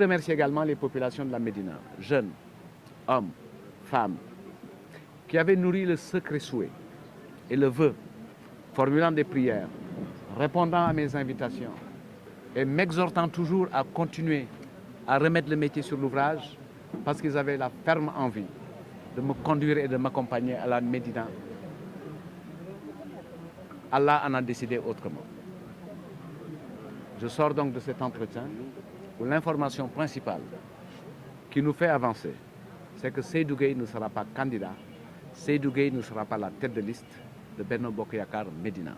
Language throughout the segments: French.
remercie également les populations de la Médina, jeunes, hommes, femmes, qui avaient nourri le secret souhait et le vœu, formulant des prières, répondant à mes invitations et m'exhortant toujours à continuer à remettre le métier sur l'ouvrage parce qu'ils avaient la ferme envie de me conduire et de m'accompagner à la Médina. Allah en a décidé autrement. Je sors donc de cet entretien où l'information principale qui nous fait avancer, c'est que Seydou Gueye ne sera pas candidat, Seydou Gueye ne sera pas la tête de liste de Benno Bokk Yakaar Médina.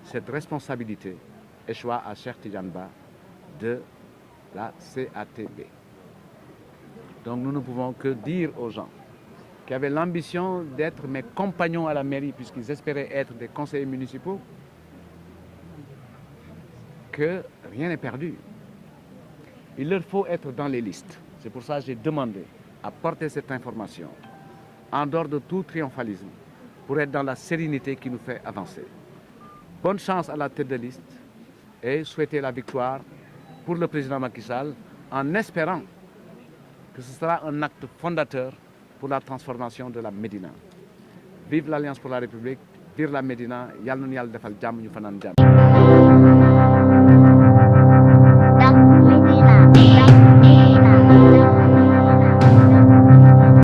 Cette responsabilité échoua à Cheikh Tidiane Ba de la CATB. Donc nous ne pouvons que dire aux gens qui avaient l'ambition d'être mes compagnons à la mairie, puisqu'ils espéraient être des conseillers municipaux, que rien n'est perdu. Il leur faut être dans les listes. C'est pour ça que j'ai demandé à porter cette information en dehors de tout triomphalisme pour être dans la sérénité qui nous fait avancer. Bonne chance à la tête de liste et souhaiter la victoire pour le président Macky Sall en espérant que ce sera un acte fondateur pour la transformation de la Médina. Vive l'Alliance pour la République, vive la Médina, yàlla na yàlla defal jàmm ñu fanaan jàmm.